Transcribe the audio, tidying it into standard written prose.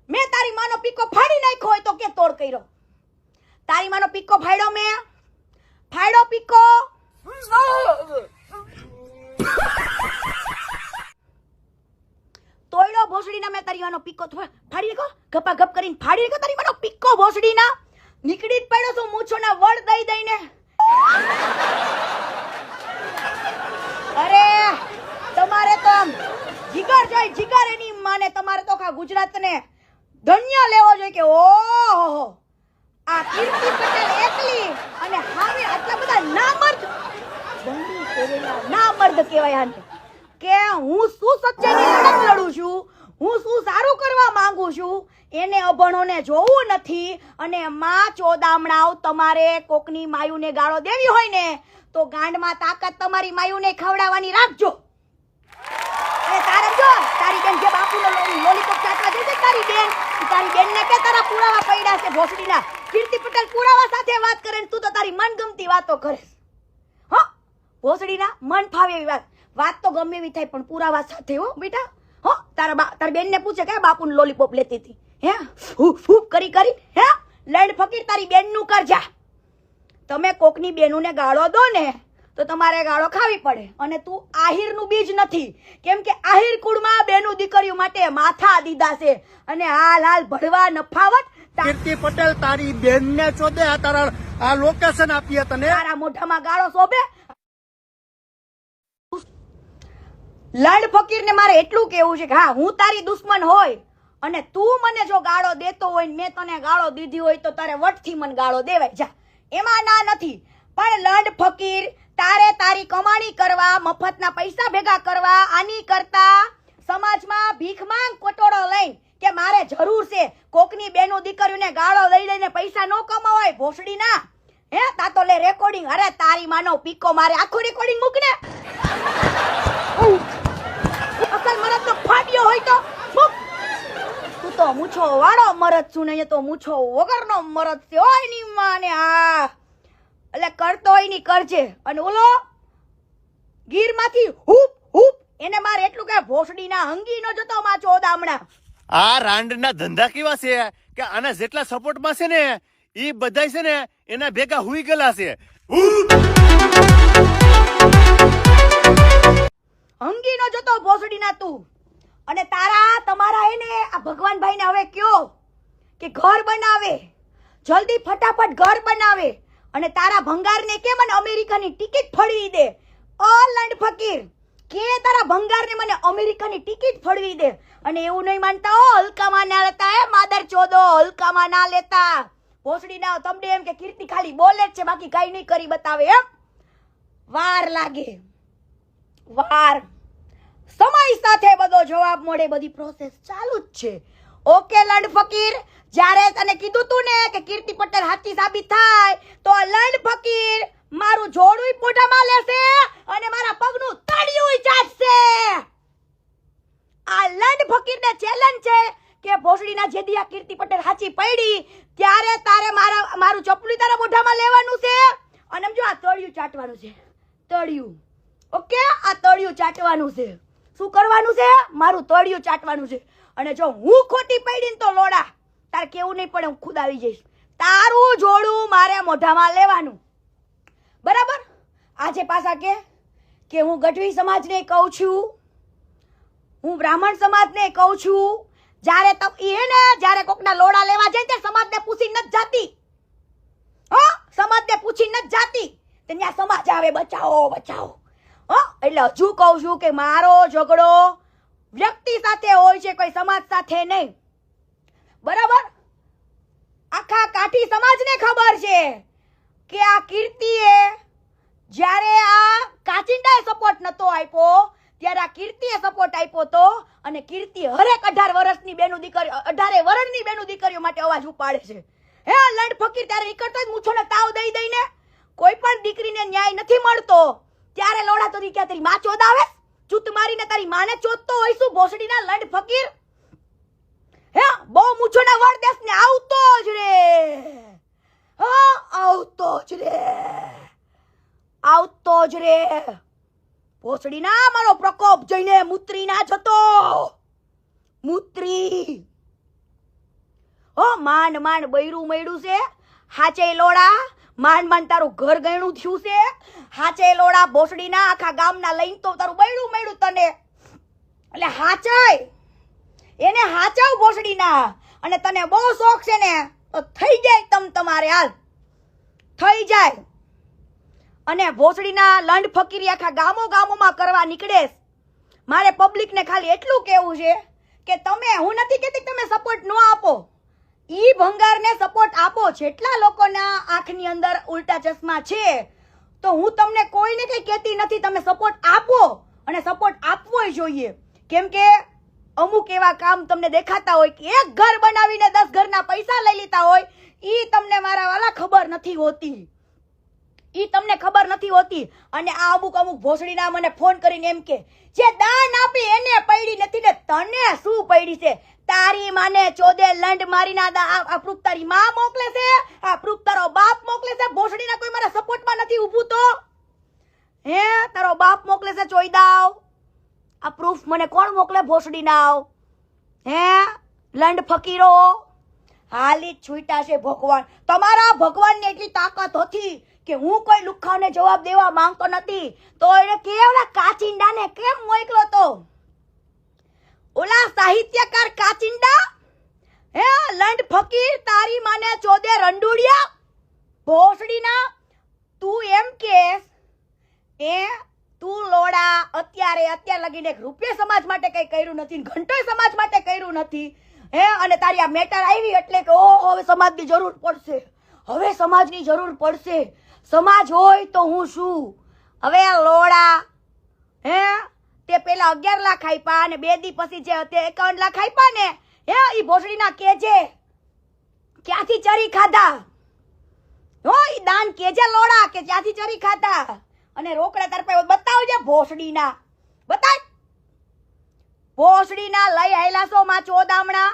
મેં તારી માનો પીકો ફાડી નાખ્યો હોય તો કે તોડ કર્યો? તારી માનો પીકો ફાડ્યો મેં? ફાડ્યો પીકો? તોડ્યો ભોસડીના મેં તારી માનો પીકો ફાડી નાખ્યો? ગપા ગપ કરીને ફાડી નાખ્યો તારી માનો પીકો ભોસડીના? નીકળી જ પડ્યો છું મૂછોના વળ દઈ દઈને. અરે તમારે તો આમ જીગર જોઈ જીગર એની માને. તમારે તો આખા ગુજરાતને ધન્ય લેવો જોઈએ કે ઓહો આ કીર્તિ પટેલ એકલી અને હાવે આટલા બધા નામર્દ બંદી કરેલા નામર્દ કહેવાય આને. કે હું શું સચ્ચાઈની લડત લડું છું, હું શું સારું કરવા માંગુ છું એને અભણોને જોવું નથી. અને માં ચોદામણાઓ તમારે કોકની માયુને ગાળો દેવી હોય ને તો ગાંડમાં તાકાત તમારી માયુને ખવડાવવાની રાખજો. અને તારે જો તારી બેન જે બાપુનો લોલીપોપ ચાટવા દે છે તારી બેનને કે તારા પુરાવા પડ્યા છે ભોસડીના. કીર્તિ પટેલ પુરાવા સાથે વાત કરે ને તું તો તારી મનગમતી વાતો કરે. હો ભોસડીના મન ફાવે એવી વાત તો ગમે એવી થાય પણ પુરાવા સાથે. હો બેટા હો તારી બેનને પૂછે કે બાપુનો લોલીપોપ લેતી હતી હે હું કરી હે લડ ફકીર તારી બેનનું કરજા. તમે કોકની બેનુને ગાળો દો ને તો તમારે ગાળો ખાવી પડે. અને તું આહિરનું બીજ નથી, કેમ કે આહિર કુળમાં બેનું દીકરીઓ માટે માથા દીધા છે. અને હાલ ભડવા નફાવત. કીર્તિ પટેલ તારી બેનને ચોદે આ તારા આ લોકેશન આપીએ તને. તારા મોઢામાં ગાળો શોભે? લડ ફકીરને મારે એટલું કેવું છે કે હા હું તારી દુશ્મન હોય અને તું મને જો ગાળો દેતો હોય ને મેં તને ગાળો દીધી હોય તો તારે વટથી મને ગાળો દેવાય જા, એમાં ના નથી. પણ લડ ફકીર તારે તારી કમાણી કરવા, મફતના પૈસા ભેગા કરવા આની કરતા સમાજમાં ભીખ માંગ કોટોડો લઈને કે મારે જરૂર છે કોકની બેનો દીકરીઓને ગાળો લઈ લઈને પૈસા ન કમાવાય ભોસડી ના. હે તા તો લે રેકોર્ડિંગ. અરે તારી માનો પીકો મારે આખું રેકોર્ડિંગ મૂક ને. અસલ મરદ તો ફાટ્યો હોય તો મૂક. તું તો મૂછો વાળો મરદ છું ને તો મૂછો વગરનો મરદ છે. ઓય ની માને આ એટલે કરતો હોય ની કરજે. અને ઓલો ગીરમાંથી હુપ હુપ એને મારે એટલું કે ભોસડીના હંગી નો જતો માં ચોદામણા. આ રાંડના ધંધા કેવા છે કે આના જેટલા સપોર્ટમાં છે ને એ બધા છે ને એના ભેગા હુઈ ગયેલા છે. હંગી નો જતો ભોસડીના તું. અને તમારા એને આ ભગવાનભાઈને હવે કયો કે ઘર બનાવે, જલ્દી ફટાફટ ઘર બનાવે. અને તારા ભંગારને કે મને અમેરિકાની ટિકિટ ફળવી દે. ઓ લંડ ફકીર કે તારા ભંગારને મને અમેરિકાની ટિકિટ ફળવી દે. અને એવું નહીં માનતા હો હલકામાં ના લેતા હે માદર ચોદો, હલકામાં ના લેતા. ભોસડી ના તમને એમ કે કીર્તિ ખાલી બોલે જ છે બાકી કઈ નહીં કરી બતાવે એમ. વાર લાગે, વાર. સમય સાથે બધો જવાબ મળે, બધી પ્રોસેસ ચાલુ જ છે. ઓકે લંડ ફકીર, જ્યારે તને કીધું તું ને કે કીર્તિ પટેલ હાથી સાબિત થાય તો લંડ ફકીર મારું જોડું મોઢામાં લેશે અને મારા પગનું તળિયું ચાટશે. આ લંડ ફકીરને ચેલેન્જ છે કે ભોસડીના જેદી આ કીર્તિ પટેલ હાચી પડી ત્યારે તારે મારું ચપલું તારા મોઢામાં લેવાનું છે અને જો આ તળિયું ચાટવાનું છે. તળિયું ઓકે, આ તળિયું ચાટવાનું છે. શું કરવાનું છે? મારું તળિયું ચાટવાનું છે. અને જો હું ખોટી પડીને તો લોડા તારે કેવું નહીં પડે, હું ખુદ આવી જઈશ. તારું જોડું મારે મોઢામાં લેવાનું બરાબર. આજે પાછા કે હું ગઢવી સમાજને કહું છું, હું બ્રાહ્મણ સમાજને કહું છું. જ્યારે કોકના લોડા લેવા જાય ત્યારે સમાજને પૂછી નથી જાતી. સમાજને પૂછી નથી જાતી. ત્યાં સમાજ આવે બચાવો બચાવો. એટલે હજુ કહું છું કે મારો ઝઘડો વ્યક્તિ સાથે હોય છે, કોઈ સમાજ સાથે નહીં. બરાબર. આખા કાઠી સમાજને ખબર છે કે આ કીર્તિએ જ્યારે આ કાચિંડાએ સપોર્ટ નતો આપ્યો ત્યારે આ કીર્તિએ સપોર્ટ આપ્યો તો. અને કીર્તિ હરેક 18 વર્ષની બેનું દીકરીઓ 18 વર્ષની બેનું દીકરીઓ માટે અવાજ ઉપાડે છે. હે લંડ ફકીર ત્યારે ઈકડતો જ મૂછોને તાવ દઈ દઈને કોઈ પણ દીકરીને ન્યાય નથી મળતો ત્યારે લોડા તો ક્યાં તારી માં ચોદાવે ચૂત મારીને તારી માને ચોદતો હોય શું ભોસડીના લંડ ફકીર. હે બહુ મૂછોના વળ દેશ ને આવતો જ રે. આવતો જ રે, આવતો જ રે. ભોસડીના મારો પ્રકોપ જોઈને મૂત્રી ના જતો. મૂત્રી માંડ માંડ બૈરું મળ્યું છે. હાચે લોડા માંડ માંડ તારું ઘર ગયણું થયું છે. હાચે લોડા ભોસડીના આખા ગામના લઈને તો તારું બૈરું મળ્યું તને. એટલે હાચાય એને હાચાવ ભોસડીના. અને તને બહુ શોખ છે ને તો થઈ જાય તમારે હાલ થઈ જાય. અને ભોસડીના લંડ ફકીરી આખા ગામોમાં કરવા નીકળેશ. મારે પબ્લિકને ખાલી એટલું કહેવું છે કે તમે, હું નથી કહેતી તમે સપોર્ટ ન આપો, ઈ ભંગારને સપોર્ટ આપો. જેટલા લોકોના આંખની અંદર ઉલટા ચશ્મા છે તો હું તમને કોઈને કંઈ કહેતી નથી, તમે સપોર્ટ આપો અને સપોર્ટ આપવો જોઈએ. કેમ કે અમુક એવા કામ તમને દેખાતા હોય કે એક ઘર બનાવીને 10 ઘરના પૈસા લઈ લીધા હોય, ઈ તમને મારા વાલા ખબર નથી હોતી, ઈ તમને ખબર નથી હોતી. અને આ અમુક ભોસડીના મને ફોન કરીને એમ કે જે દાન આપી એને પડી નથી ને તને શું પડી છે? તારી માને ચોદે લંડ મારીના આ પ્રૂફ તારી માં મોકલે છે, આ પ્રૂફ તારો બાપ મોકલે છે. ભોસડીના કોઈ મારા સપોર્ટમાં નથી ઊભું તો હે તારો બાપ મોકલે છે ચોઈદાવ. આ પ્રૂફ મને કોણ મોકલે? ભોસડીના હે લંડ ફકીરો. હાલી છૂટા છે ભગવાન. તમારા ભગવાનને એટલી તાકાત હતી કે હું કોઈ લુખાને જવાબ દેવા માંગતો નથી તો એને કેવડા કાચિંડાને કેમ મોકલો તો? ઓલા સાહિત્યકાર કાચિંડા હે લંડ ફકીર તારી માને ચોદે રંડુડિયા. ભોસડીના તું એમ કેસ એ તું લોડા અત્યાર લગીને રૂપિયા સમાજ માટે કઈ કર્યું નથી, ઘંટોય સમાજ માટે કર્યું નથી હે. અને તારી આ મેટર આવી એટલે કે ઓહો હવે સમાજની જરૂર પડશે, હવે સમાજની જરૂર પડશે. સમાજ હોય તો હું શું? હવે લોડા હે તે પેલા 11 લાખ આપ્યા અને 2 દી પછી જે તે 51 લાખ આપ્યા ને હે ઈ ભોસડીના કેજે ક્યાંથી ચરી ખાધા? હો ઈ દાન કેજે લોડા કે ક્યાંથી ચરી ખાધા? અને રોકડા તરફે બતાવજે ભોસડીના, બતાય. ભોસડીના લઈ આયલા છો માં ચોદામણા